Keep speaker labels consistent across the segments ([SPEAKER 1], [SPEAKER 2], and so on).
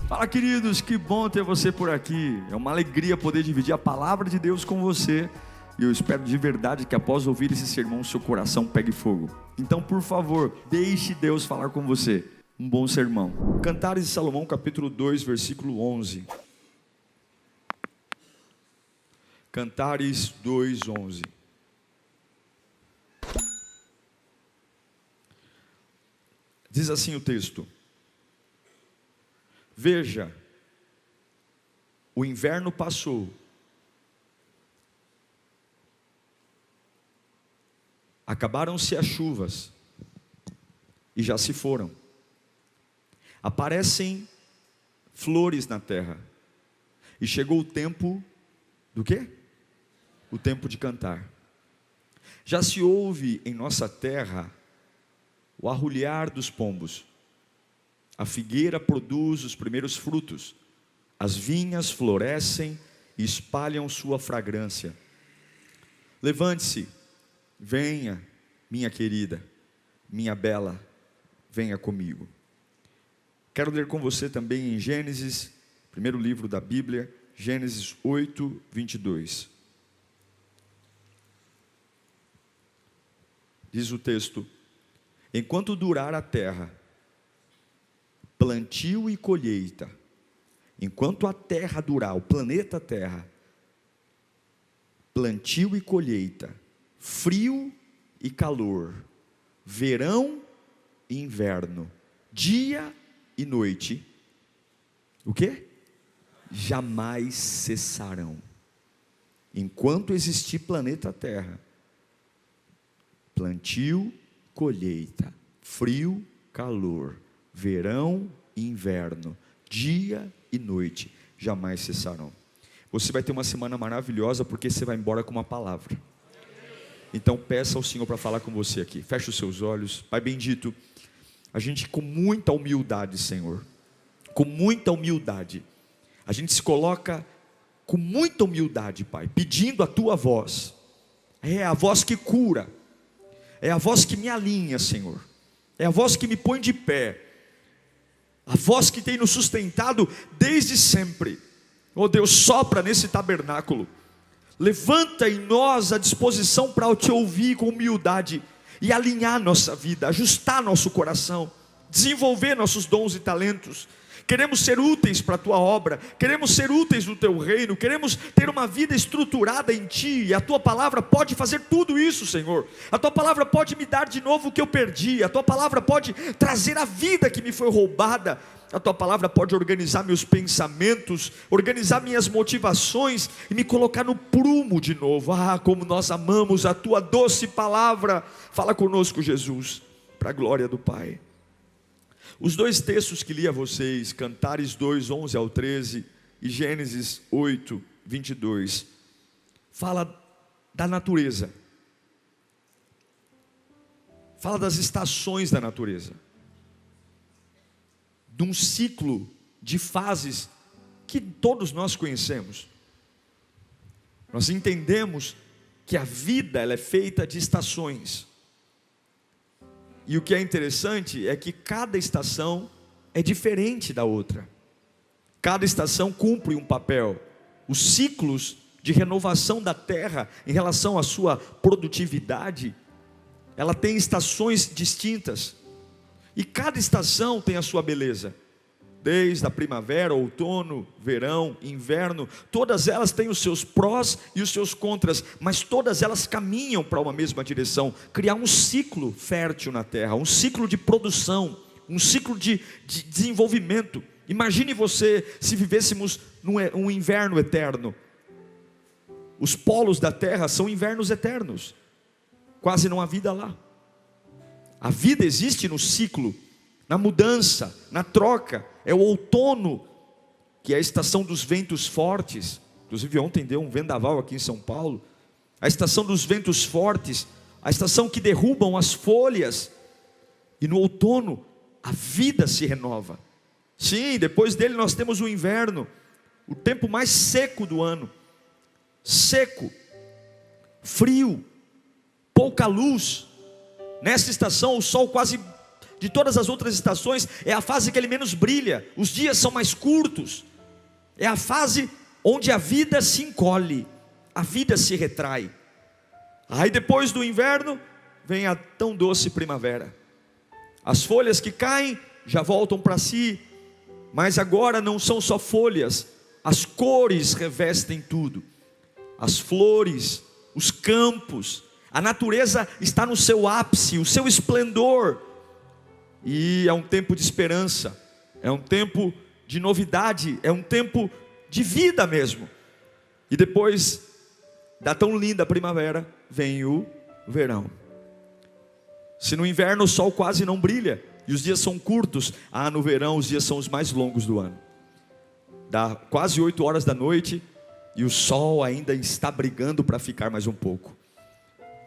[SPEAKER 1] Fala, queridos, que bom ter você por aqui. É uma alegria poder dividir a palavra de Deus com você. E eu espero de verdade que após ouvir esse sermão, seu coração pegue fogo. Então, por favor, deixe Deus falar com você. Um bom sermão. Cantares de Salomão, capítulo 2, versículo 11. Cantares 2, 11. Diz assim o texto: veja, o inverno passou, acabaram-se as chuvas e já se foram. Aparecem flores na terra e chegou o tempo do quê? O tempo de cantar. Já se ouve em nossa terra o arrulhar dos pombos. A figueira produz os primeiros frutos. As vinhas florescem e espalham sua fragrância. Levante-se, venha, minha querida, minha bela, venha comigo. Quero ler com você também em Gênesis, primeiro livro da Bíblia, Gênesis 8, 22. Diz o texto: enquanto durar a terra, plantio e colheita, enquanto a terra durar, o planeta Terra, plantio e colheita, frio e calor, verão e inverno, dia e noite, o quê? Jamais cessarão. Enquanto existir planeta Terra, plantio, colheita, frio, calor, verão e inverno, dia e noite, jamais cessarão. Você vai ter uma semana maravilhosa, porque você vai embora com uma palavra. Então peça ao Senhor para falar com você aqui. Feche os seus olhos. Pai bendito, a gente com muita humildade, Senhor, com muita humildade, a gente se coloca com muita humildade, Pai, pedindo a Tua voz. É a voz que cura, é a voz que me alinha, Senhor, é a voz que me põe de pé, a voz que tem nos sustentado desde sempre. Oh Deus, sopra nesse tabernáculo, levanta em nós a disposição para te ouvir com humildade e alinhar nossa vida, ajustar nosso coração, desenvolver nossos dons e talentos. Queremos ser úteis para a Tua obra, queremos ser úteis no Teu reino, queremos ter uma vida estruturada em Ti, e a Tua palavra pode fazer tudo isso, Senhor. A Tua palavra pode me dar de novo o que eu perdi, a Tua palavra pode trazer a vida que me foi roubada, a Tua palavra pode organizar meus pensamentos, organizar minhas motivações e me colocar no prumo de novo. Ah, como nós amamos a Tua doce palavra. Fala conosco, Jesus, para a glória do Pai. Os dois textos que li a vocês, Cantares 2, 11 ao 13 e Gênesis 8, 22, fala da natureza, fala das estações da natureza, de um ciclo de fases que todos nós conhecemos. Nós entendemos que a vida ela é feita de estações. E o que é interessante é que cada estação é diferente da outra. Cada estação cumpre um papel. Os ciclos de renovação da terra em relação à sua produtividade, ela tem estações distintas. E cada estação tem a sua beleza. Desde a primavera, outono, verão, inverno, todas elas têm os seus prós e os seus contras, mas todas elas caminham para uma mesma direção, criar um ciclo fértil na terra, um ciclo de produção, um ciclo de desenvolvimento. Imagine você se vivêssemos num inverno eterno. Os polos da terra são invernos eternos, quase não há vida lá. A vida existe no ciclo, na mudança, na troca. É o outono, que é a estação dos ventos fortes. Inclusive ontem deu um vendaval aqui em São Paulo. A estação dos ventos fortes, a estação que derrubam as folhas. E no outono a vida se renova. Sim, depois dele nós temos o inverno, o tempo mais seco do ano. Seco, frio, pouca luz. Nessa estação o sol quase de todas as outras estações, é a fase que ele menos brilha. Os dias são mais curtos. É a fase onde a vida se encolhe, a vida se retrai. Aí depois do inverno, vem a tão doce primavera. As folhas que caem já voltam para si, mas agora não são só folhas, as cores revestem tudo. As flores, os campos, a natureza está no seu ápice, o seu esplendor. E é um tempo de esperança, é um tempo de novidade, é um tempo de vida mesmo. E depois da tão linda primavera, vem o verão. Se no inverno o sol quase não brilha, e os dias são curtos, no verão os dias são os mais longos do ano. Dá quase 8 horas da noite, e o sol ainda está brigando para ficar mais um pouco.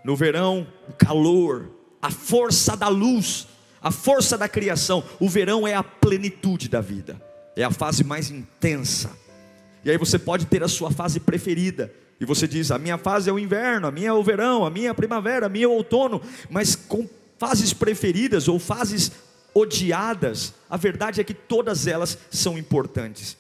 [SPEAKER 1] No verão, o calor, a força da luz, a força da criação. O verão é a plenitude da vida, é a fase mais intensa. E aí você pode ter a sua fase preferida, e você diz, a minha fase é o inverno, a minha é o verão, a minha é a primavera, a minha é o outono. Mas com fases preferidas ou fases odiadas, a verdade é que todas elas são importantes.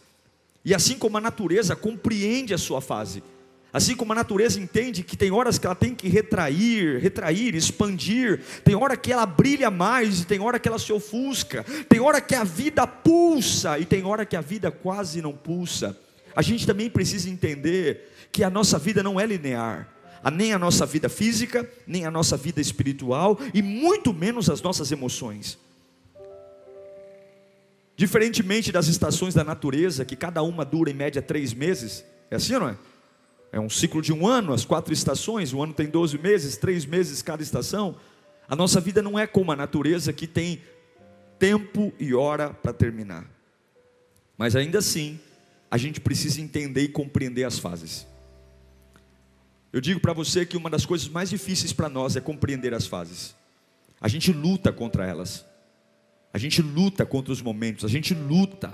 [SPEAKER 1] E assim como a natureza compreende a sua fase, assim como a natureza entende que tem horas que ela tem que retrair, expandir, tem hora que ela brilha mais, e tem hora que ela se ofusca, tem hora que a vida pulsa, e tem hora que a vida quase não pulsa. A gente também precisa entender que a nossa vida não é linear, nem a nossa vida física, nem a nossa vida espiritual, e muito menos as nossas emoções. Diferentemente das estações da natureza, que cada uma dura em média 3 meses, é assim ou não é? É um ciclo de 1 ano, as 4 estações, o ano tem 12 meses, 3 meses cada estação. A nossa vida não é como a natureza, que tem tempo e hora para terminar. Mas ainda assim, a gente precisa entender e compreender as fases. Eu digo para você que uma das coisas mais difíceis para nós é compreender as fases. A gente luta contra elas. A gente luta contra os momentos, a gente luta,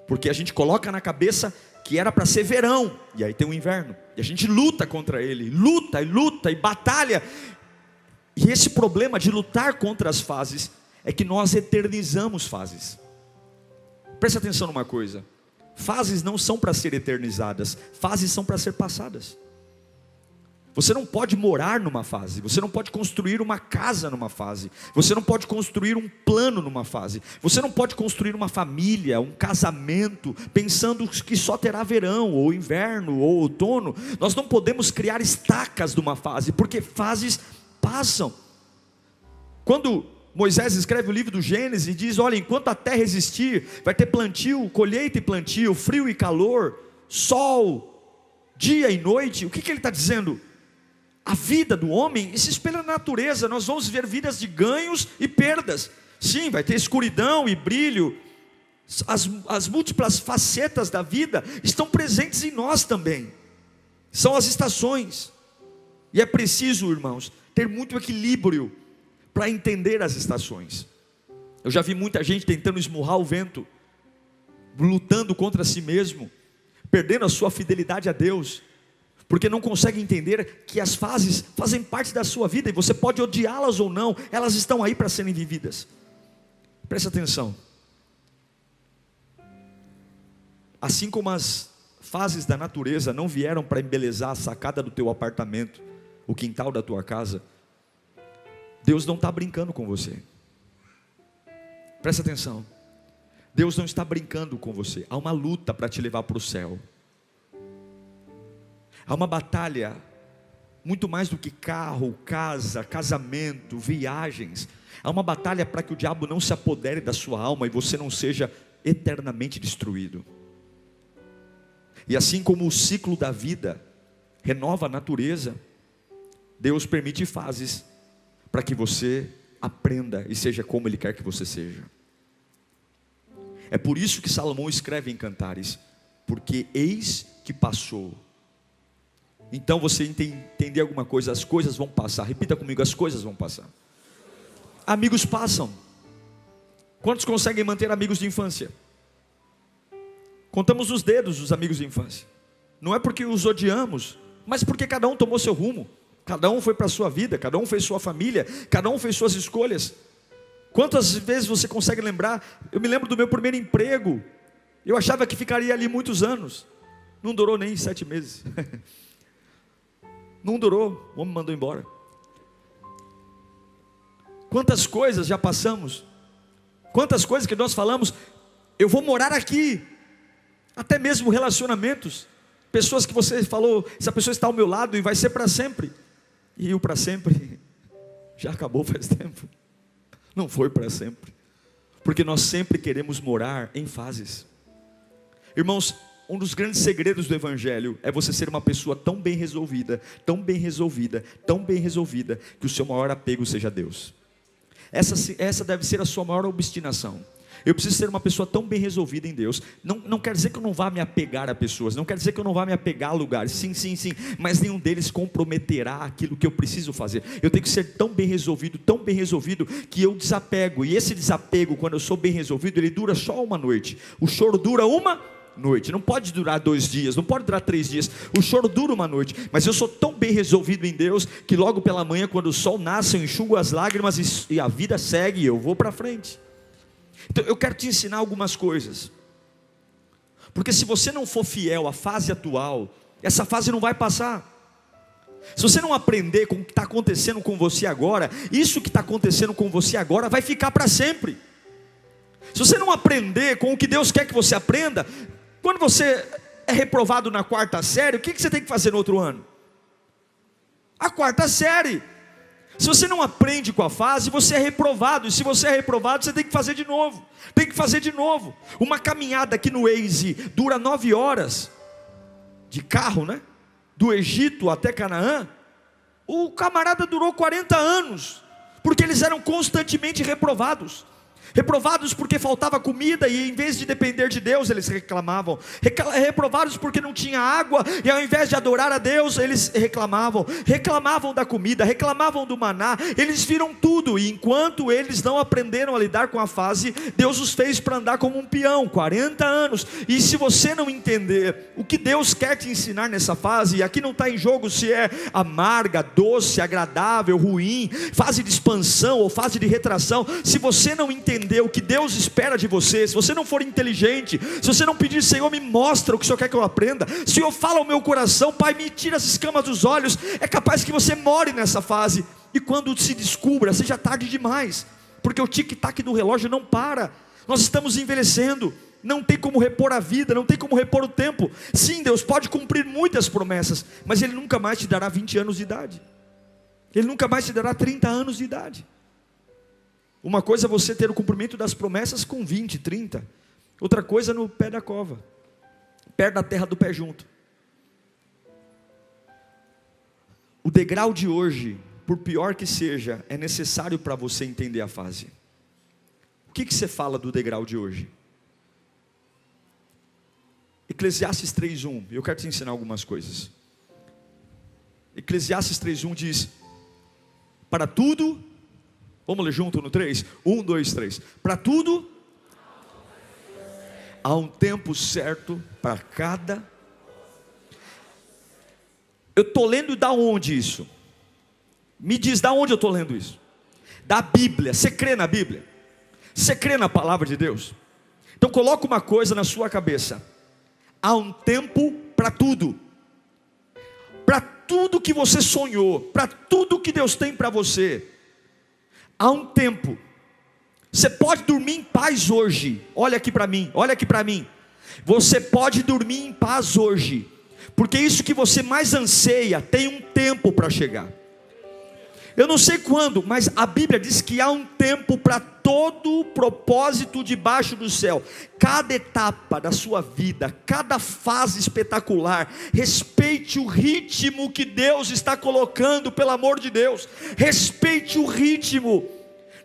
[SPEAKER 1] porque a gente coloca na cabeça que era para ser verão, e aí tem o inverno, e a gente luta contra ele, luta e batalha. E esse problema de lutar contra as fases, é que nós eternizamos fases. Preste atenção numa coisa, fases não são para ser eternizadas, fases são para ser passadas. Você não pode morar numa fase, você não pode construir uma casa numa fase, você não pode construir um plano numa fase, você não pode construir uma família, um casamento, pensando que só terá verão, ou inverno, ou outono. Nós não podemos criar estacas numa fase, porque fases passam. Quando Moisés escreve o livro do Gênesis e diz, olha, enquanto a terra existir, vai ter plantio, colheita e plantio, frio e calor, sol, dia e noite. O que ele está dizendo? A vida do homem se espelha na natureza. Nós vamos ver vidas de ganhos e perdas. Sim, vai ter escuridão e brilho. As múltiplas facetas da vida estão presentes em nós também. São as estações. E é preciso, irmãos, ter muito equilíbrio para entender as estações. Eu já vi muita gente tentando esmurrar o vento, lutando contra si mesmo, perdendo a sua fidelidade a Deus, porque não consegue entender que as fases fazem parte da sua vida, e você pode odiá-las ou não, elas estão aí para serem vividas. Preste atenção. Assim como as fases da natureza não vieram para embelezar a sacada do teu apartamento, o quintal da tua casa, Deus não está brincando com você. Preste atenção. Deus não está brincando com você. Há uma luta para te levar para o céu. Há uma batalha, muito mais do que carro, casa, casamento, viagens. Há uma batalha para que o diabo não se apodere da sua alma e você não seja eternamente destruído. E assim como o ciclo da vida renova a natureza, Deus permite fases para que você aprenda e seja como Ele quer que você seja. É por isso que Salomão escreve em Cantares, porque eis que passou. Então você entender alguma coisa, as coisas vão passar. Repita comigo, as coisas vão passar. Amigos passam. Quantos conseguem manter amigos de infância? Contamos nos dedos os amigos de infância. Não é porque os odiamos, mas porque cada um tomou seu rumo. Cada um foi para a sua vida, cada um fez sua família, cada um fez suas escolhas. Quantas vezes você consegue lembrar? Eu me lembro do meu primeiro emprego. Eu achava que ficaria ali muitos anos. Não durou nem 7 meses. Não durou, o homem mandou embora. Quantas coisas já passamos. Quantas coisas que nós falamos, eu vou morar aqui. Até mesmo relacionamentos. Pessoas que você falou, essa pessoa está ao meu lado e vai ser para sempre. E o para sempre já acabou faz tempo. Não foi para sempre. Porque nós sempre queremos morar em fases. Irmãos, um dos grandes segredos do Evangelho é você ser uma pessoa tão bem resolvida, tão bem resolvida, tão bem resolvida, que o seu maior apego seja Deus. Essa deve ser a sua maior obstinação. Eu preciso ser uma pessoa tão bem resolvida em Deus. Não quer dizer que eu não vá me apegar a pessoas, não quer dizer que eu não vá me apegar a lugares. Sim, mas nenhum deles comprometerá aquilo que eu preciso fazer. Eu tenho que ser tão bem resolvido, que eu desapego. E esse desapego, quando eu sou bem resolvido, ele dura só uma noite. O choro dura uma noite, não pode durar 2 dias, não pode durar 3 dias, o choro dura uma noite, mas eu sou tão bem resolvido em Deus, que logo pela manhã, quando o sol nasce, eu enxugo as lágrimas e a vida segue, e eu vou para frente. Então eu quero te ensinar algumas coisas, porque se você não for fiel à fase atual, essa fase não vai passar. Se você não aprender com o que está acontecendo com você agora, isso que está acontecendo com você agora vai ficar para sempre. Se você não aprender com o que Deus quer que você aprenda, quando você é reprovado na 4ª série, o que você tem que fazer no outro ano? A 4ª série. Se você não aprende com a fase, você é reprovado. E se você é reprovado, você tem que fazer de novo. Tem que fazer de novo. Uma caminhada aqui no Waze dura 9 horas. De carro, né? Do Egito até Canaã. O camarada durou 40 anos. Porque eles eram constantemente reprovados. Reprovados porque faltava comida e em vez de depender de Deus eles reclamavam. Reprovados porque não tinha água e ao invés de adorar a Deus eles reclamavam. Reclamavam da comida, reclamavam do maná. Eles viram tudo e enquanto eles não aprenderam a lidar com a fase, Deus os fez para andar como um peão, 40 anos. E se você não entender o que Deus quer te ensinar nessa fase, e aqui não está em jogo se é amarga, doce, agradável, ruim, fase de expansão ou fase de retração, se você não entender o que Deus espera de você, se você não for inteligente, se você não pedir, Senhor, me mostra o que o Senhor quer que eu aprenda, Senhor, fala ao meu coração, Pai, me tira as escamas dos olhos, é capaz que você more nessa fase, e quando se descubra, seja tarde demais, porque o tic-tac do relógio não para, nós estamos envelhecendo, não tem como repor a vida, não tem como repor o tempo. Sim, Deus pode cumprir muitas promessas, mas Ele nunca mais te dará 20 anos de idade, Ele nunca mais te dará 30 anos de idade. Uma coisa é você ter o cumprimento das promessas com 20, 30. Outra coisa no pé da cova, perto da terra do pé junto. O degrau de hoje, por pior que seja, é necessário para você entender a fase. O que você fala do degrau de hoje? Eclesiastes 3:1, eu quero te ensinar algumas coisas. Eclesiastes 3:1 diz: para tudo, vamos ler junto no 3? 1, 2, 3. Para tudo há um tempo certo para cada. Eu estou lendo da onde isso? Me diz da onde eu estou lendo isso? Da Bíblia. Você crê na Bíblia? Você crê na palavra de Deus? Então coloca uma coisa na sua cabeça: há um tempo para tudo. Para tudo que você sonhou, para tudo que Deus tem para você, há um tempo. Você pode dormir em paz hoje. Olha aqui para mim, olha aqui para mim. Você pode dormir em paz hoje, porque isso que você mais anseia tem um tempo para chegar. Eu não sei quando, mas a Bíblia diz que há um tempo para todo o propósito debaixo do céu. Cada etapa da sua vida, cada fase espetacular, respeite o ritmo que Deus está colocando, pelo amor de Deus. Respeite o ritmo.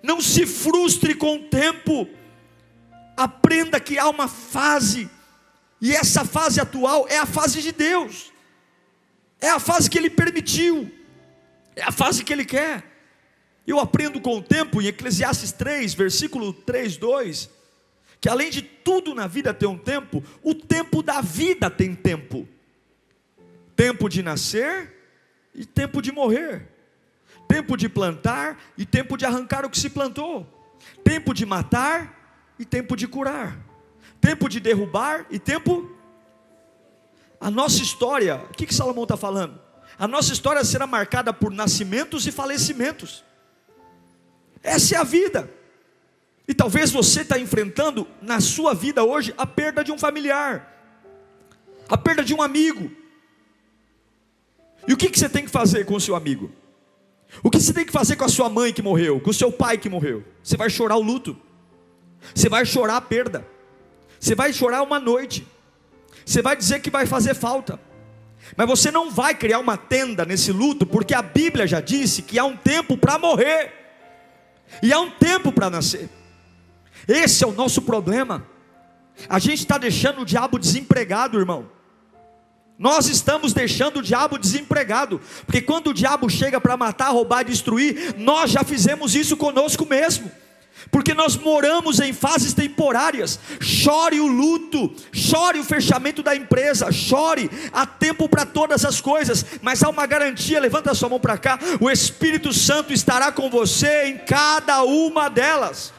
[SPEAKER 1] Não se frustre com o tempo. Aprenda que há uma fase, e essa fase atual é a fase de Deus. É a fase que Ele permitiu. É a fase que Ele quer. Eu aprendo com o tempo em Eclesiastes 3, versículo 3, 2, que além de tudo na vida ter um tempo, o tempo da vida tem tempo. Tempo de nascer e tempo de morrer. Tempo de plantar e tempo de arrancar o que se plantou. tempo de matar e tempo de curar, tempo de derrubar e tempo... A nossa história, o que Salomão está falando? A nossa história será marcada por nascimentos e falecimentos. Essa é a vida. E talvez você está enfrentando na sua vida hoje a perda de um familiar, a perda de um amigo. E o que você tem que fazer com o seu amigo? O que você tem que fazer com a sua mãe que morreu, com o seu pai que morreu? Você vai chorar o luto, você vai chorar a perda, você vai chorar uma noite, você vai dizer que vai fazer falta, mas você não vai criar uma tenda nesse luto, porque a Bíblia já disse que há um tempo para morrer, e há um tempo para nascer. Esse é o nosso problema. A gente está deixando o diabo desempregado, irmão. Nós estamos deixando o diabo desempregado, porque quando o diabo chega para matar, roubar, destruir, nós já fizemos isso conosco mesmo, porque nós moramos em fases temporárias. Chore o luto, chore o fechamento da empresa, chore, há tempo para todas as coisas, mas há uma garantia, levanta a sua mão para cá, o Espírito Santo estará com você em cada uma delas.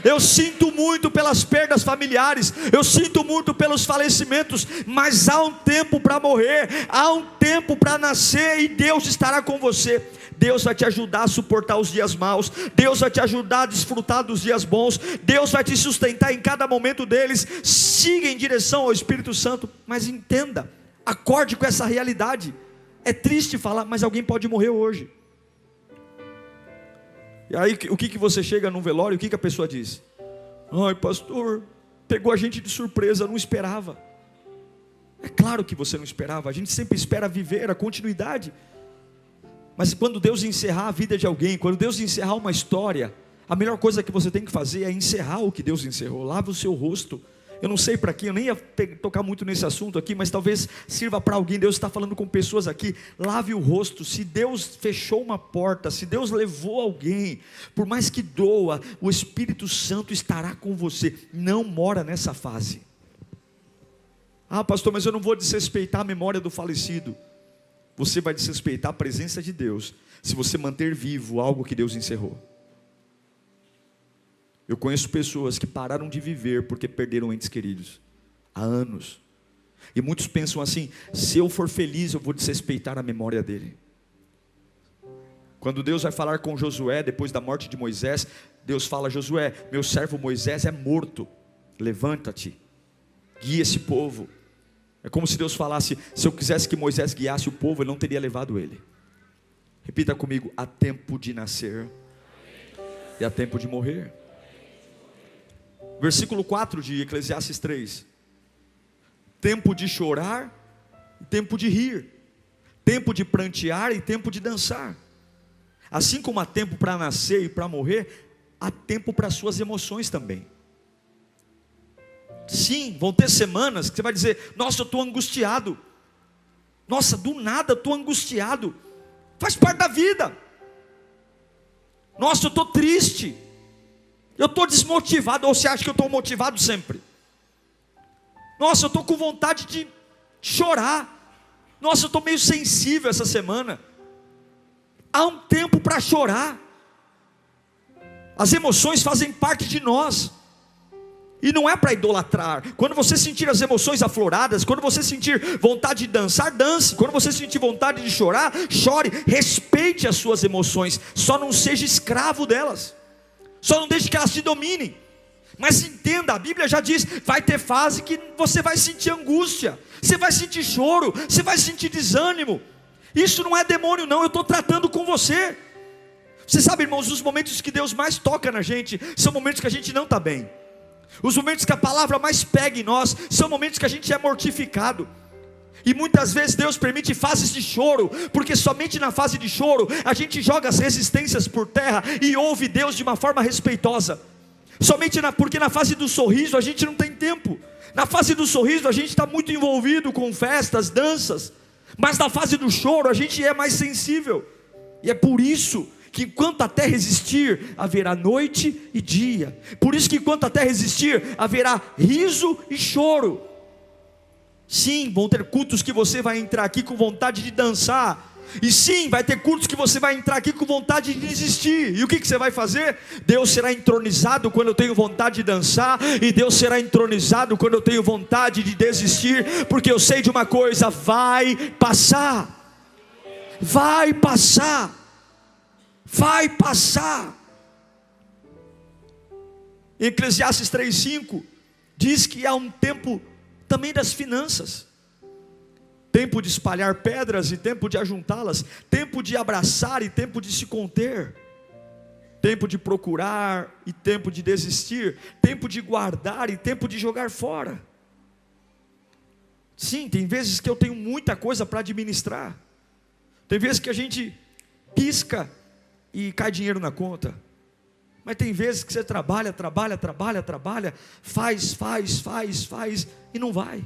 [SPEAKER 1] Eu sinto muito pelas perdas familiares, eu sinto muito pelos falecimentos, mas há um tempo para morrer, há um tempo para nascer, e Deus estará com você. Deus vai te ajudar a suportar os dias maus, Deus vai te ajudar a desfrutar dos dias bons, Deus vai te sustentar em cada momento deles. Siga em direção ao Espírito Santo, mas entenda, acorde com essa realidade. É triste falar, mas alguém pode morrer hoje. E aí o que você chega num velório, o que a pessoa diz? Ai, pastor, pegou a gente de surpresa, não esperava. É claro que você não esperava, a gente sempre espera viver a continuidade. Mas quando Deus encerrar a vida de alguém, quando Deus encerrar uma história, a melhor coisa que você tem que fazer é encerrar o que Deus encerrou. Lave o seu rosto. Eu não sei para quem, eu nem ia tocar muito nesse assunto aqui, mas talvez sirva para alguém. Deus está falando com pessoas aqui. Lave o rosto. Se Deus fechou uma porta, se Deus levou alguém, por mais que doa, o Espírito Santo estará com você. Não mora nessa fase. Ah, pastor, mas eu não vou desrespeitar a memória do falecido. Você vai desrespeitar a presença de Deus se você manter vivo algo que Deus encerrou. Eu conheço pessoas que pararam de viver porque perderam entes queridos há anos. E muitos pensam assim: se eu for feliz eu vou desrespeitar a memória dele. Quando Deus vai falar com Josué depois da morte de Moisés, Deus fala: Josué, meu servo Moisés é morto, levanta-te, guia esse povo. É como se Deus falasse: se eu quisesse que Moisés guiasse o povo, eu não teria levado ele. Repita comigo: há tempo de nascer e há tempo de morrer. Versículo 4 de Eclesiastes 3: tempo de chorar e tempo de rir, tempo de prantear e tempo de dançar. Assim como há tempo para nascer e para morrer, há tempo para suas emoções também. Sim, vão ter semanas que você vai dizer: nossa, eu estou angustiado. Nossa, do nada eu estou angustiado. Faz parte da vida. Nossa, eu estou triste. Eu estou desmotivado. Ou você acha que eu estou motivado sempre? Nossa, eu estou com vontade de chorar. Nossa, eu estou meio sensível essa semana. Há um tempo para chorar. As emoções fazem parte de nós. E não é para idolatrar. Quando você sentir as emoções afloradas, quando você sentir vontade de dançar, dance. Quando você sentir vontade de chorar, chore. Respeite as suas emoções. Só não seja escravo delas. Só não deixe que elas te dominem. Mas entenda, a Bíblia já diz: vai ter fase que você vai sentir angústia, você vai sentir choro, você vai sentir desânimo. Isso não é demônio não, eu estou tratando com você. Você sabe, irmãos, os momentos que Deus mais toca na gente são momentos que a gente não está bem. Os momentos que a palavra mais pega em nós são momentos que a gente é mortificado. E muitas vezes Deus permite fases de choro, porque somente na fase de choro a gente joga as resistências por terra e ouve Deus de uma forma respeitosa. Porque na fase do sorriso a gente não tem tempo. Na fase do sorriso a gente está muito envolvido com festas, danças. Mas na fase do choro a gente é mais sensível. E é por isso que enquanto a terra existir, haverá noite e dia. Por isso que enquanto a terra existir, haverá riso e choro. Sim, vão ter cultos que você vai entrar aqui com vontade de dançar. E sim, vai ter cultos que você vai entrar aqui com vontade de desistir. E o que você vai fazer? Deus será entronizado quando eu tenho vontade de dançar, e Deus será entronizado quando eu tenho vontade de desistir, porque eu sei de uma coisa: vai passar. Vai passar. Vai passar. Em Eclesiastes 3:5 diz que há um tempo também das finanças. Tempo de espalhar pedras e tempo de ajuntá-las, tempo de abraçar e tempo de se conter, tempo de procurar e tempo de desistir, tempo de guardar e tempo de jogar fora. Sim, tem vezes que eu tenho muita coisa para administrar, tem vezes que a gente pisca e cai dinheiro na conta, mas tem vezes que você trabalha, faz e não vai.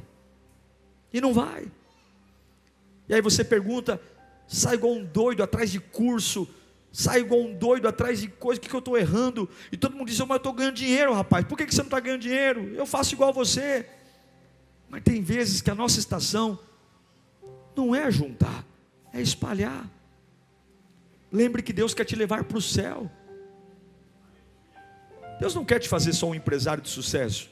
[SPEAKER 1] E aí você pergunta, sai igual um doido atrás de curso, sai igual um doido atrás de coisa, o que eu estou errando? E todo mundo diz: mas eu estou ganhando dinheiro, rapaz. Por que você não está ganhando dinheiro? Eu faço igual você. Mas tem vezes que a nossa estação não é juntar, é espalhar. Lembre que Deus quer te levar para o céu. Deus não quer te fazer só um empresário de sucesso.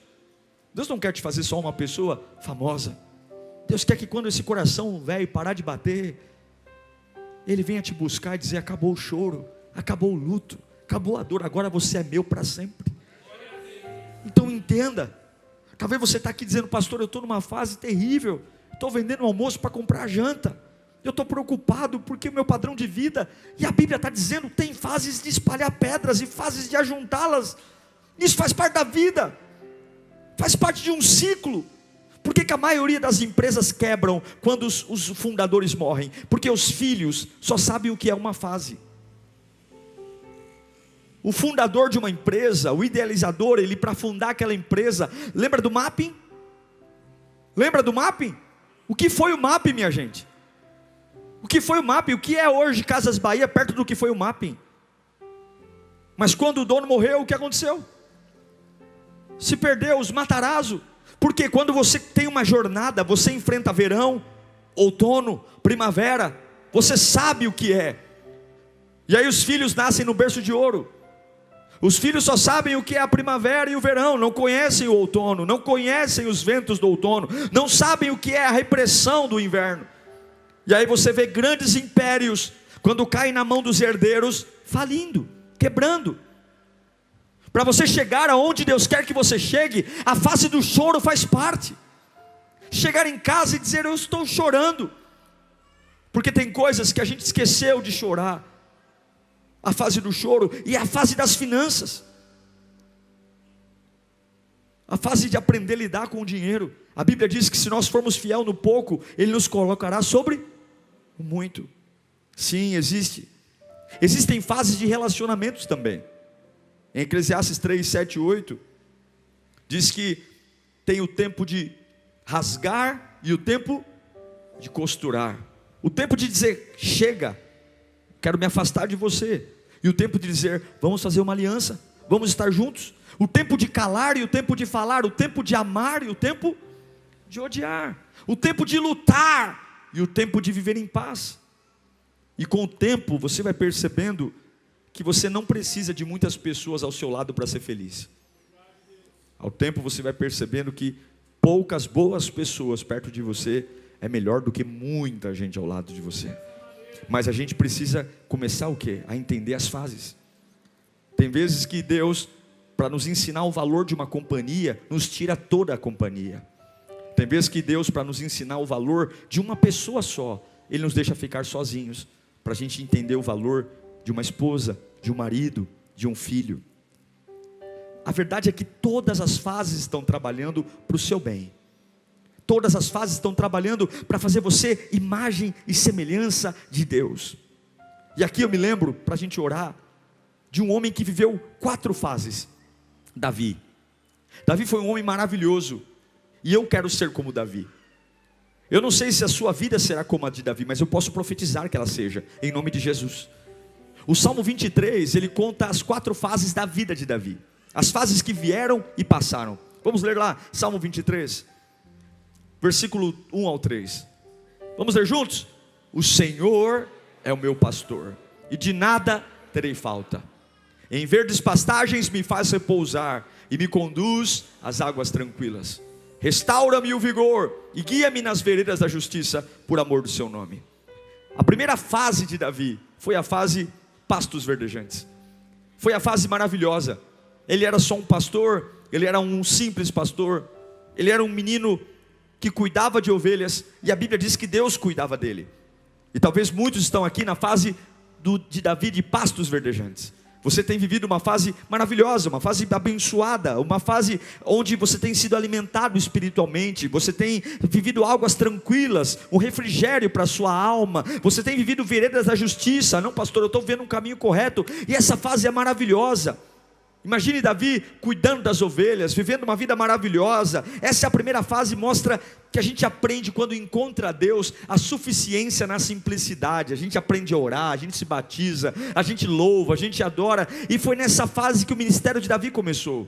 [SPEAKER 1] Deus não quer te fazer só uma pessoa famosa. Deus quer que quando esse coração velho parar de bater, Ele venha te buscar e dizer: acabou o choro, acabou o luto, acabou a dor, agora você é meu para sempre. Então entenda. Talvez você está aqui dizendo: pastor, eu estou numa fase terrível, estou vendendo almoço para comprar janta, eu estou preocupado porque o meu padrão de vida, e a Bíblia está dizendo, tem fases de espalhar pedras e fases de ajuntá-las. Isso faz parte da vida, faz parte de um ciclo. Por que a maioria das empresas quebram quando os fundadores morrem? Porque os filhos só sabem o que é uma fase. O fundador de uma empresa, o idealizador, ele para fundar aquela empresa, lembra do mapping? Lembra do mapping? O que foi o mapping, minha gente? O que foi o mapping? O que é hoje Casas Bahia perto do que foi o mapping? Mas quando o dono morreu, o que aconteceu? Se perdeu os Matarazzo. Porque quando você tem uma jornada, você enfrenta verão, outono, primavera, você sabe o que é. E aí os filhos nascem no berço de ouro. Os filhos só sabem o que é a primavera e o verão, não conhecem o outono, não conhecem os ventos do outono, não sabem o que é a repressão do inverno. E aí você vê grandes impérios, quando caem na mão dos herdeiros, falindo, quebrando. Para você chegar aonde Deus quer que você chegue, a fase do choro faz parte. Chegar em casa e dizer: eu estou chorando, porque tem coisas que a gente esqueceu de chorar. A fase do choro e a fase das finanças, a fase de aprender a lidar com o dinheiro. A Bíblia diz que se nós formos fiel no pouco, Ele nos colocará sobre o muito. Sim, existem fases de relacionamentos também. Em Eclesiastes 3, 7 e 8 diz que tem o tempo de rasgar e o tempo de costurar. O tempo de dizer: chega, quero me afastar de você. E o tempo de dizer: vamos fazer uma aliança, vamos estar juntos. O tempo de calar e o tempo de falar. O tempo de amar e o tempo de odiar. O tempo de lutar e o tempo de viver em paz. E com o tempo você vai percebendo que você não precisa de muitas pessoas ao seu lado para ser feliz. Ao tempo você vai percebendo que poucas boas pessoas perto de você é melhor do que muita gente ao lado de você. Mas a gente precisa começar o quê? A entender as fases. Tem vezes que Deus, para nos ensinar o valor de uma companhia, nos tira toda a companhia. Tem vezes que Deus, para nos ensinar o valor de uma pessoa só, Ele nos deixa ficar sozinhos, para a gente entender o valor de uma esposa, de um marido, de um filho. A verdade é que todas as fases estão trabalhando para o seu bem. Todas as fases estão trabalhando para fazer você imagem e semelhança de Deus. E aqui eu me lembro, para a gente orar, de um homem que viveu 4 fases. Davi. Davi foi um homem maravilhoso, e eu quero ser como Davi. Eu não sei se a sua vida será como a de Davi, mas eu posso profetizar que ela seja, em nome de Jesus. O Salmo 23, ele conta as 4 fases da vida de Davi, as fases que vieram e passaram. Vamos ler lá, Salmo 23. versículo 1 ao 3. Vamos ler juntos? O Senhor é o meu pastor, e de nada terei falta. Em verdes pastagens me faz repousar, e me conduz às águas tranquilas. Restaura-me o vigor, e guia-me nas veredas da justiça, por amor do seu nome. A primeira fase de Davi foi a fase pastos verdejantes. Foi a fase maravilhosa. Ele era só um pastor, ele era um simples pastor, ele era um menino que cuidava de ovelhas, e a Bíblia diz que Deus cuidava dele. E talvez muitos estão aqui na fase de Davi de pastos verdejantes. Você tem vivido uma fase maravilhosa, uma fase abençoada, uma fase onde você tem sido alimentado espiritualmente, você tem vivido águas tranquilas, um refrigério para a sua alma, você tem vivido veredas da justiça. Não, pastor, eu estou vendo um caminho correto, e essa fase é maravilhosa. Imagine Davi cuidando das ovelhas, vivendo uma vida maravilhosa. Essa é a primeira fase, mostra que a gente aprende quando encontra Deus, a suficiência na simplicidade. A gente aprende a orar, a gente se batiza, a gente louva, a gente adora. E foi nessa fase que o ministério de Davi começou.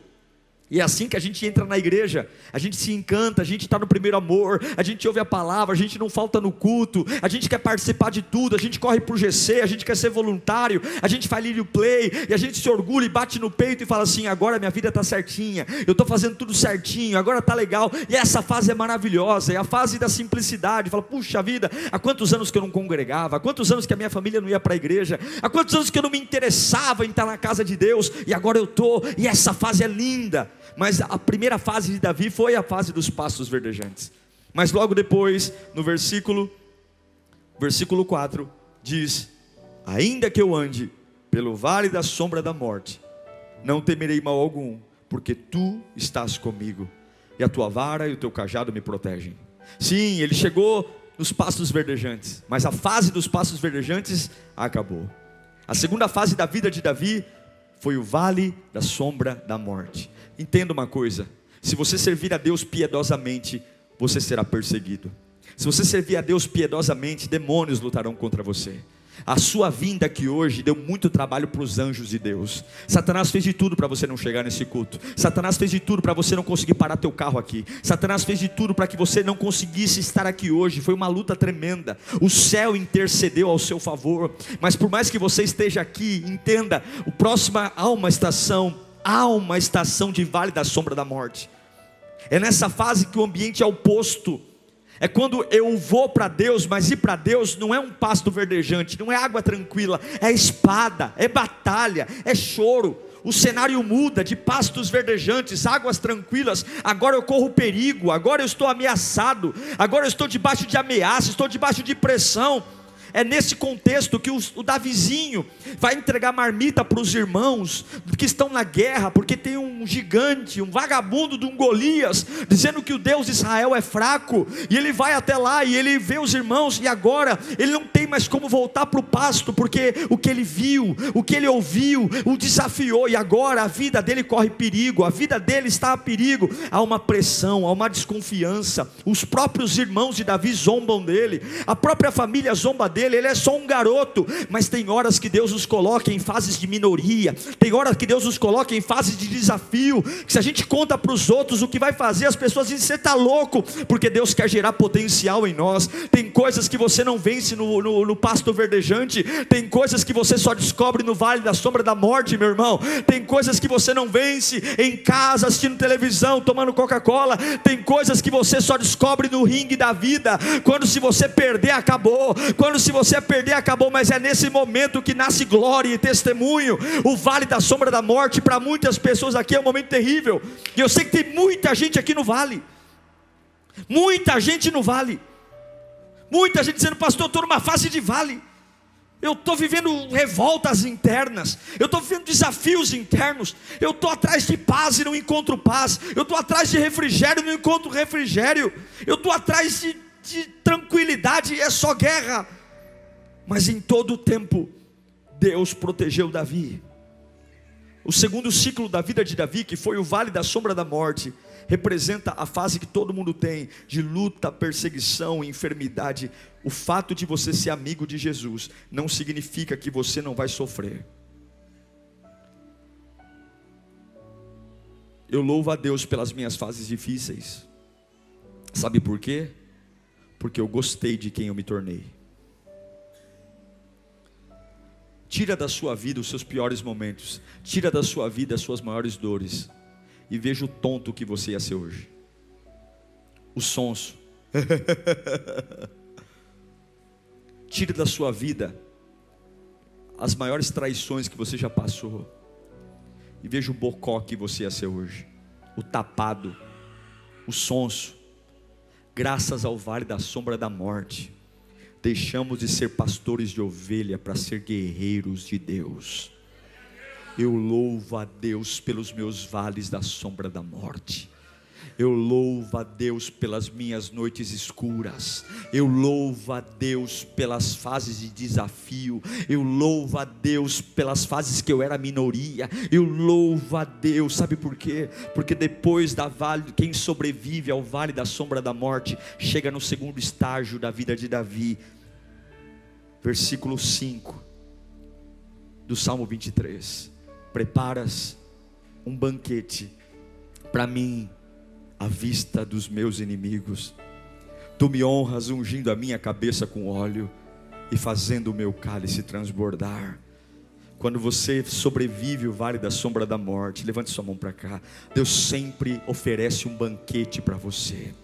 [SPEAKER 1] E é assim que a gente entra na igreja, a gente se encanta, a gente está no primeiro amor, a gente ouve a palavra, a gente não falta no culto, a gente quer participar de tudo, a gente corre para o GC, a gente quer ser voluntário, a gente faz lírio play, e a gente se orgulha e bate no peito e fala assim: agora minha vida está certinha, eu estou fazendo tudo certinho, agora está legal. E essa fase é maravilhosa, é a fase da simplicidade. Fala, puxa vida, há quantos anos que eu não congregava, há quantos anos que a minha família não ia para a igreja, há quantos anos que eu não me interessava em estar na casa de Deus, e agora eu estou, e essa fase é linda. Mas a primeira fase de Davi foi a fase dos pastos verdejantes. Mas logo depois, no versículo 4, diz: ainda que eu ande pelo vale da sombra da morte, não temerei mal algum, porque tu estás comigo, e a tua vara e o teu cajado me protegem. Sim, ele chegou nos pastos verdejantes, mas a fase dos pastos verdejantes acabou. A segunda fase da vida de Davi foi o vale da sombra da morte. Entenda uma coisa: se você servir a Deus piedosamente, você será perseguido. Se você servir a Deus piedosamente, demônios lutarão contra você. A sua vinda aqui hoje deu muito trabalho para os anjos de Deus. Satanás fez de tudo para você não chegar nesse culto. Satanás fez de tudo para você não conseguir parar teu carro aqui. Satanás fez de tudo para que você não conseguisse estar aqui hoje. Foi uma luta tremenda. O céu intercedeu ao seu favor. Mas por mais que você esteja aqui, entenda, o próximo há uma estação de vale da sombra da morte. É nessa fase que o ambiente é oposto. É quando eu vou para Deus, mas ir para Deus não é um pasto verdejante, não é água tranquila, é espada, é batalha, é choro. O cenário muda de pastos verdejantes, águas tranquilas. Agora eu corro perigo, agora eu estou ameaçado, agora eu estou debaixo de ameaça, estou debaixo de pressão. É nesse contexto que o Davizinho vai entregar marmita para os irmãos que estão na guerra, porque tem um gigante, um vagabundo de um Golias, dizendo que o Deus de Israel é fraco. E ele vai até lá e ele vê os irmãos, e agora ele não tem mais como voltar para o pasto, porque o que ele viu, o que ele ouviu, o desafiou. E agora a vida dele corre perigo, a vida dele está a perigo. Há uma pressão, há uma desconfiança. Os próprios irmãos de Davi zombam dele, a própria família zomba dele. Ele é só um garoto. Mas tem horas que Deus nos coloca em fases de minoria, tem horas que Deus nos coloca em fases de desafio, que se a gente conta para os outros o que vai fazer, as pessoas dizem: você está louco, porque Deus quer gerar potencial em nós. Tem coisas que você não vence no pasto verdejante, tem coisas que você só descobre no vale da sombra da morte, meu irmão. Tem coisas que você não vence em casa, assistindo televisão, tomando Coca-Cola. Tem coisas que você só descobre no ringue da vida, quando se você perder, acabou. Quando se você perder, acabou. Mas é nesse momento que nasce glória e testemunho. O vale da sombra da morte, para muitas pessoas aqui, é um momento terrível. E eu sei que tem muita gente aqui no vale. Muita gente no vale. Muita gente dizendo: pastor, eu estou numa fase de vale. Eu estou vivendo revoltas internas, eu estou vivendo desafios internos, eu estou atrás de paz e não encontro paz, eu estou atrás de refrigério e não encontro refrigério, eu estou atrás de tranquilidade e é só guerra. Mas em todo o tempo Deus protegeu Davi. O segundo ciclo da vida de Davi, que foi o vale da sombra da morte, representa a fase que todo mundo tem, de luta, perseguição, enfermidade. O fato de você ser amigo de Jesus não significa que você não vai sofrer. Eu louvo a Deus pelas minhas fases difíceis. Sabe por quê? Porque eu gostei de quem eu me tornei. Tira da sua vida os seus piores momentos, tira da sua vida as suas maiores dores, e veja o tonto que você ia ser hoje, o sonso. Tira da sua vida as maiores traições que você já passou, e veja o bocó que você ia ser hoje, o tapado, o sonso. Graças ao vale da sombra da morte, deixamos de ser pastores de ovelha para ser guerreiros de Deus. Eu louvo a Deus pelos meus vales da sombra da morte. Eu louvo a Deus pelas minhas noites escuras. Eu louvo a Deus pelas fases de desafio. Eu louvo a Deus pelas fases que eu era minoria. Eu louvo a Deus, sabe por quê? Porque depois da vale, quem sobrevive ao vale da sombra da morte, chega no segundo estágio da vida de Davi. Versículo 5 do Salmo 23. Preparas um banquete para mim à vista dos meus inimigos. Tu me honras ungindo a minha cabeça com óleo e fazendo o meu cálice transbordar. Quando você sobrevive o vale da sombra da morte, levante sua mão para cá. Deus sempre oferece um banquete para você,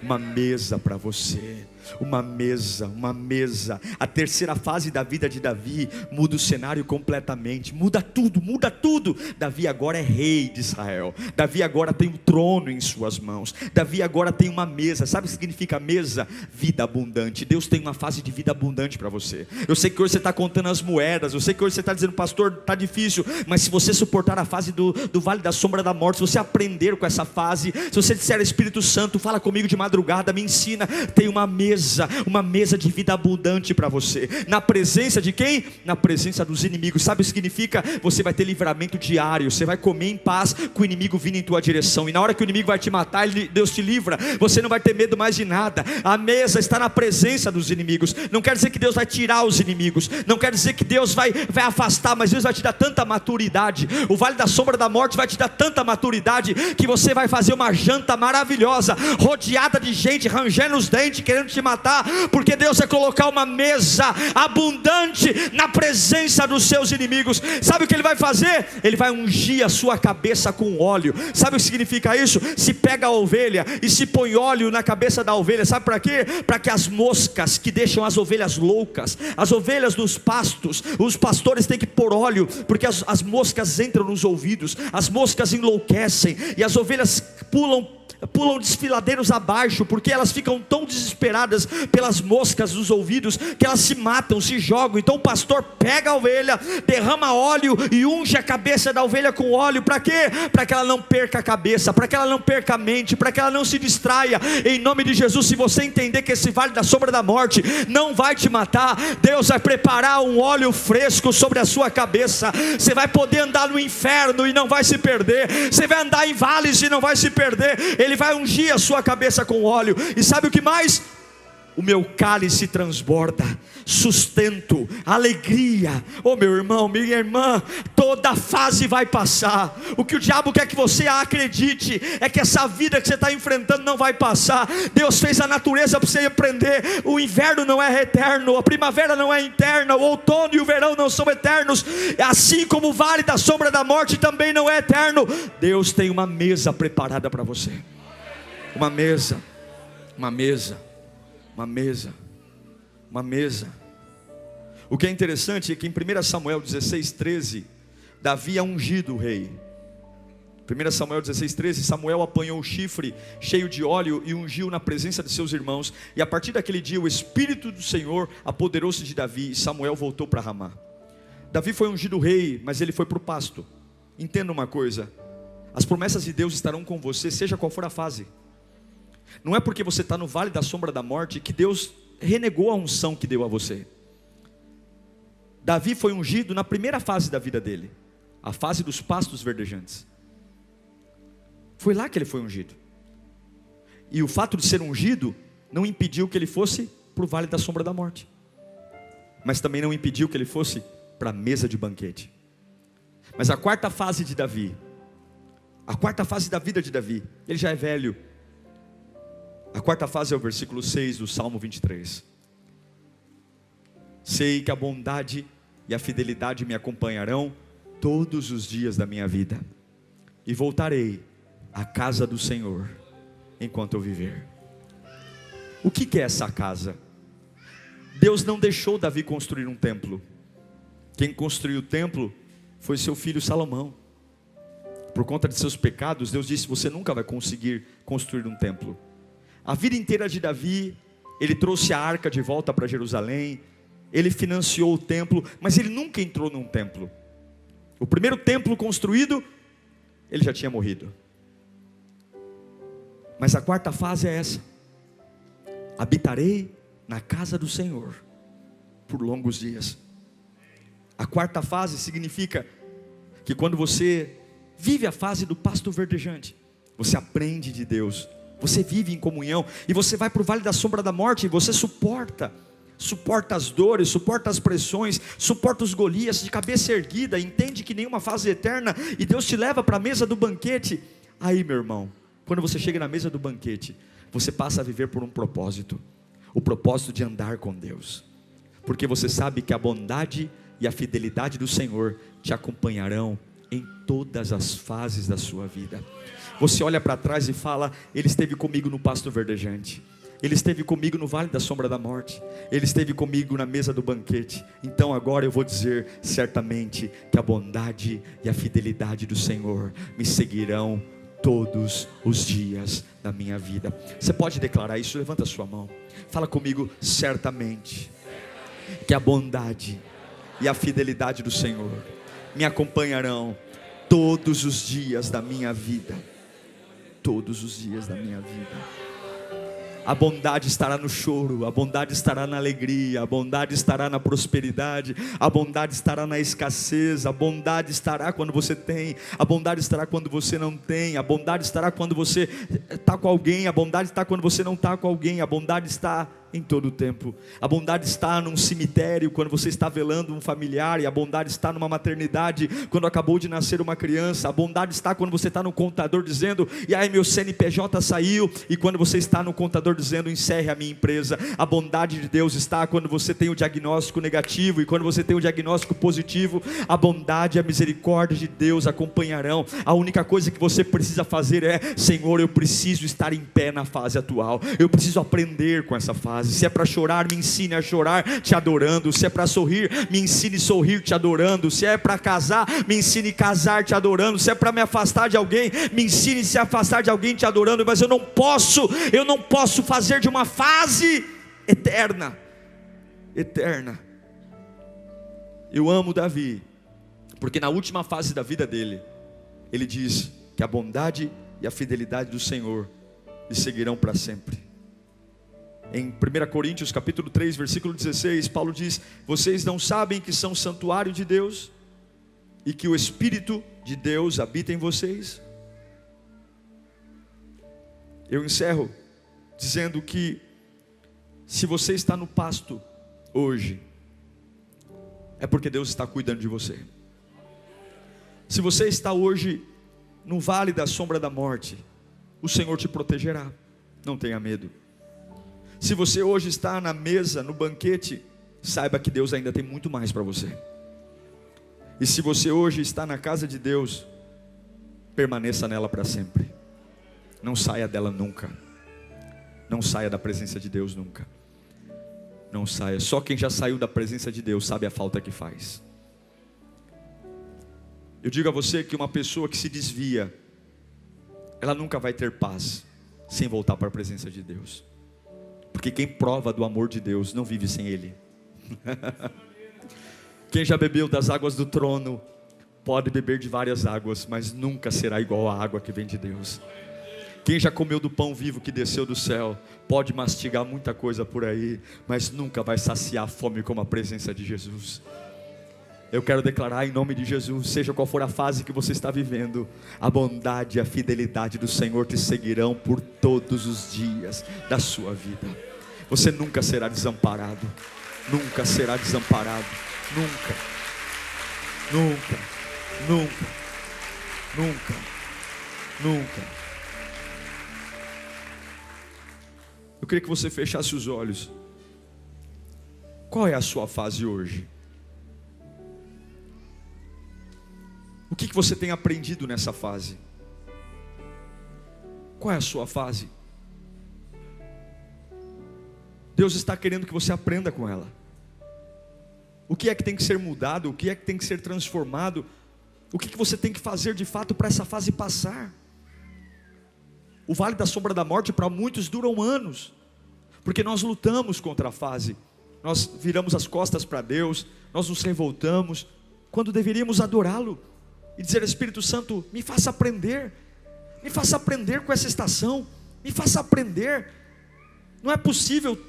[SPEAKER 1] uma mesa para você, uma mesa. A terceira fase da vida de Davi muda o cenário completamente, muda tudo. Davi agora é rei de Israel. Davi agora tem um trono em suas mãos. Davi agora tem uma mesa. Sabe o que significa mesa? Vida abundante. Deus tem uma fase de vida abundante para você. Eu sei que hoje você está contando as moedas, eu sei que hoje você está dizendo, pastor, está difícil, mas se você suportar a fase do vale da sombra da morte, se você aprender com essa fase, se você disser, Espírito Santo, fala comigo de madrugada, me ensina, tem uma mesa de vida abundante para você. Na presença de quem? Na presença dos inimigos. Sabe o que significa? Você vai ter livramento diário, você vai comer em paz com o inimigo vindo em tua direção, e na hora que o inimigo vai te matar, Deus te livra, você não vai ter medo mais de nada. A mesa está na presença dos inimigos. Não quer dizer que Deus vai tirar os inimigos, não quer dizer que Deus vai afastar, mas Deus vai te dar tanta maturidade. O vale da sombra da morte vai te dar tanta maturidade, que você vai fazer uma janta maravilhosa, rodeada de gente, rangendo os dentes, querendo te matar, porque Deus vai colocar uma mesa abundante na presença dos seus inimigos. Sabe o que Ele vai fazer? Ele vai ungir a sua cabeça com óleo. Sabe o que significa isso? Se pega a ovelha e se põe óleo na cabeça da ovelha, sabe para quê? Para que as moscas que deixam as ovelhas loucas, as ovelhas dos pastos, os pastores têm que pôr óleo, porque as moscas entram nos ouvidos, as moscas enlouquecem, e as ovelhas pulam desfiladeiros abaixo, porque elas ficam tão desesperadas pelas moscas dos ouvidos, que elas se matam, se jogam. Então o pastor pega a ovelha, derrama óleo e unge a cabeça da ovelha com óleo. Para quê? Para que ela não perca a cabeça, para que ela não perca a mente, para que ela não se distraia. Em nome de Jesus, se você entender que esse vale da sombra da morte não vai te matar, Deus vai preparar um óleo fresco sobre a sua cabeça. Você vai poder andar no inferno e não vai se perder, você vai andar em vales e não vai se perder. Ele vai ungir a sua cabeça com óleo. E sabe o que mais? O meu cálice transborda sustento, alegria. Oh meu irmão, minha irmã, toda fase vai passar. O que o diabo quer que você acredite é que essa vida que você está enfrentando não vai passar. Deus fez a natureza para você aprender. O inverno não é eterno, a primavera não é eterna, o outono e o verão não são eternos, assim como o vale da sombra da morte também não é eterno. Deus tem uma mesa preparada para você. Uma mesa. O que é interessante é que em 1 Samuel 16:13, Davi é ungido o rei. 1 Samuel 16:13, Samuel apanhou o chifre cheio de óleo e ungiu na presença de seus irmãos. E a partir daquele dia o Espírito do Senhor apoderou-se de Davi, e Samuel voltou para Ramá. Davi foi ungido rei, mas ele foi para o pasto. Entenda uma coisa: as promessas de Deus estarão com você, seja qual for a fase. Não é porque você está no vale da sombra da morte que Deus renegou a unção que deu a você. Davi foi ungido na primeira fase da vida dele, a fase dos pastos verdejantes. Foi lá que ele foi ungido. E o fato de ser ungido não impediu que ele fosse para o vale da sombra da morte, mas também não impediu que ele fosse para a mesa de banquete. Mas a quarta fase de Davi, a quarta fase da vida de Davi, ele já é velho. A quarta fase é o versículo 6 do Salmo 23. Sei que a bondade e a fidelidade me acompanharão todos os dias da minha vida, e voltarei à casa do Senhor enquanto eu viver. O que é essa casa? Deus não deixou Davi construir um templo. Quem construiu o templo foi seu filho Salomão. Por conta de seus pecados, Deus disse: você nunca vai conseguir construir um templo. A vida inteira de Davi, ele trouxe a arca de volta para Jerusalém, ele financiou o templo, mas ele nunca entrou num templo. O primeiro templo construído, ele já tinha morrido. Mas a quarta fase é essa: habitarei na casa do Senhor por longos dias. A quarta fase significa que quando você vive a fase do pasto verdejante, você aprende de Deus, você vive em comunhão, e você vai para o vale da sombra da morte, e você suporta as dores, suporta as pressões, suporta os Golias de cabeça erguida, entende que nenhuma fase é eterna, e Deus te leva para a mesa do banquete. Aí, meu irmão, quando você chega na mesa do banquete, você passa a viver por um propósito, o propósito de andar com Deus, porque você sabe que a bondade e a fidelidade do Senhor te acompanharão em todas as fases da sua vida. Você olha para trás e fala: Ele esteve comigo no pasto verdejante, Ele esteve comigo no vale da sombra da morte, Ele esteve comigo na mesa do banquete. Então agora eu vou dizer certamente que a bondade e a fidelidade do Senhor me seguirão todos os dias da minha vida. Você pode declarar isso? Levanta a sua mão, fala comigo: certamente que a bondade e a fidelidade do Senhor me acompanharão todos os dias da minha vida. Todos os dias da minha vida. A bondade estará no choro, a bondade estará na alegria, a bondade estará na prosperidade, a bondade estará na escassez, a bondade estará quando você tem, a bondade estará quando você não tem, a bondade estará quando você está com alguém, a bondade está quando você não está com alguém, a bondade está em todo o tempo. A bondade está num cemitério quando você está velando um familiar, e a bondade está numa maternidade quando acabou de nascer uma criança. A bondade está quando você está no contador dizendo: e aí meu CNPJ saiu, e quando você está no contador dizendo: encerre a minha empresa. A bondade de Deus está quando você tem o diagnóstico negativo, e quando você tem o diagnóstico positivo. A bondade e a misericórdia de Deus acompanharão. A única coisa que você precisa fazer é: Senhor, eu preciso estar em pé na fase atual, eu preciso aprender com essa fase. Se é para chorar, me ensine a chorar te adorando. Se é para sorrir, me ensine a sorrir te adorando. Se é para casar, me ensine a casar te adorando. Se é para me afastar de alguém, me ensine a se afastar de alguém te adorando. Mas eu não posso fazer de uma fase eterna. Eu amo Davi, porque na última fase da vida dele, ele diz que a bondade e a fidelidade do Senhor lhe seguirão para sempre. Em 1 Coríntios capítulo 3, versículo 16, Paulo diz: vocês não sabem que são santuário de Deus, e que o Espírito de Deus habita em vocês? Eu encerro dizendo que, se você está no pasto hoje, é porque Deus está cuidando de você. Se você está hoje no vale da sombra da morte, o Senhor te protegerá, não tenha medo. Se você hoje está na mesa, no banquete, saiba que Deus ainda tem muito mais para você. E se você hoje está na casa de Deus, permaneça nela para sempre. Não saia dela nunca. Não saia da presença de Deus nunca. Não saia. Só quem já saiu da presença de Deus sabe a falta que faz. Eu digo a você que uma pessoa que se desvia, ela nunca vai ter paz sem voltar para a presença de Deus. Porque quem prova do amor de Deus não vive sem Ele. Quem já bebeu das águas do trono pode beber de várias águas, mas nunca será igual à água que vem de Deus. Quem já comeu do pão vivo que desceu do céu pode mastigar muita coisa por aí, mas nunca vai saciar a fome como a presença de Jesus. Eu quero declarar em nome de Jesus, seja qual for a fase que você está vivendo, a bondade e a fidelidade do Senhor te seguirão por todos os dias da sua vida. Você nunca será desamparado. Nunca será desamparado. Nunca. Nunca. Nunca. Nunca. Nunca. Eu queria que você fechasse os olhos. Qual é a sua fase hoje? O que você tem aprendido nessa fase? Qual é a sua fase? Deus está querendo que você aprenda com ela. O que é que tem que ser mudado? O que é que tem que ser transformado? O que você tem que fazer de fato para essa fase passar? O vale da sombra da morte para muitos duram anos, porque nós lutamos contra a fase. Nós viramos as costas para Deus, nós nos revoltamos, quando deveríamos adorá-lo e dizer: Espírito Santo, me faça aprender com essa estação, me faça aprender. Não é possível,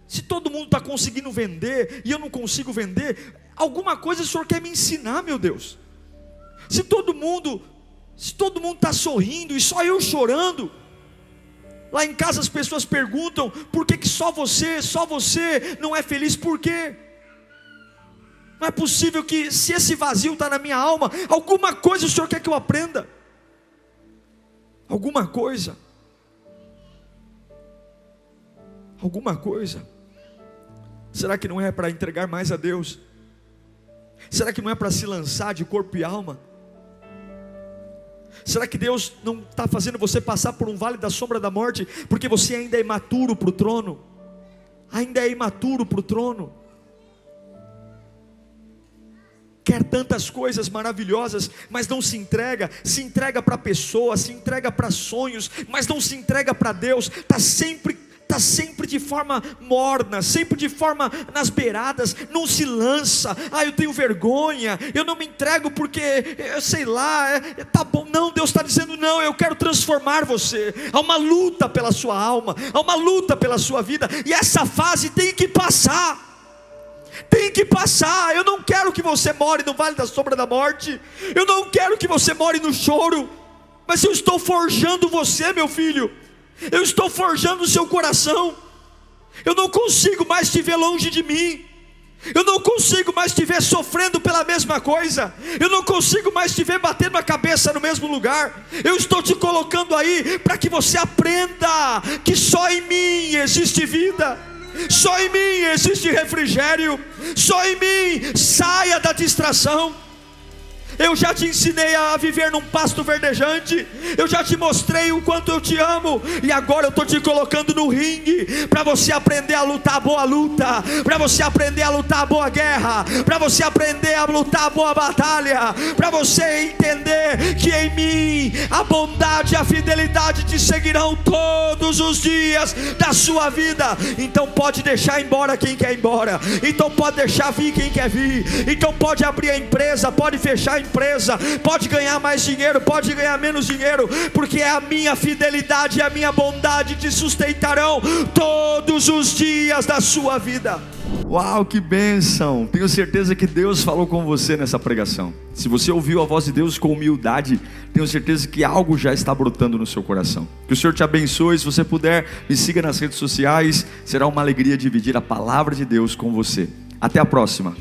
[SPEAKER 1] se todo mundo está conseguindo vender e eu não consigo vender, alguma coisa o Senhor quer me ensinar, meu Deus. Se todo mundo está sorrindo e só eu chorando, lá em casa as pessoas perguntam: por que só você não é feliz? Por quê? Não é possível que, se esse vazio está na minha alma, alguma coisa o Senhor quer que eu aprenda. Alguma coisa. Será que não é para entregar mais a Deus? Será que não é para se lançar de corpo e alma? Será que Deus não está fazendo você passar por um vale da sombra da morte, porque você ainda é imaturo para o trono? Quer tantas coisas maravilhosas, mas não se entrega para pessoas, se entrega para sonhos, mas não se entrega para Deus, está sempre de forma morna, sempre de forma nas beiradas, não se lança. Eu tenho vergonha, eu não me entrego porque, sei lá, tá bom. Não, Deus está dizendo: não, eu quero transformar você. Há uma luta pela sua alma, há uma luta pela sua vida, e essa fase tem que passar. Eu não quero que você more no vale da sombra da morte, eu não quero que você more no choro, mas eu estou forjando você, meu filho. Eu estou forjando o seu coração. Eu não consigo mais te ver longe de mim. Eu não consigo mais te ver sofrendo pela mesma coisa. Eu não consigo mais te ver batendo a cabeça no mesmo lugar. Eu estou te colocando aí para que você aprenda que só em mim existe vida, só em mim existe refrigério, só em mim. Saia da distração. Eu já te ensinei a viver num pasto verdejante, eu já te mostrei o quanto eu te amo, e agora eu estou te colocando no ringue, para você aprender a lutar a boa luta, para você aprender a lutar a boa guerra, para você aprender a lutar a boa batalha, para você entender que em mim a bondade e a fidelidade te seguirão todos os dias da sua vida. Então pode deixar embora quem quer ir embora, então pode deixar vir quem quer vir, então pode abrir a empresa, pode fechar a empresa, pode ganhar mais dinheiro, pode ganhar menos dinheiro, porque a minha fidelidade e a minha bondade te sustentarão todos os dias da sua vida. Uau, que bênção! Tenho certeza que Deus falou com você nessa pregação. Se você ouviu a voz de Deus com humildade, tenho certeza que algo já está brotando no seu coração. Que o Senhor te abençoe. Se você puder, me siga nas redes sociais. Será uma alegria dividir a palavra de Deus com você. Até a próxima.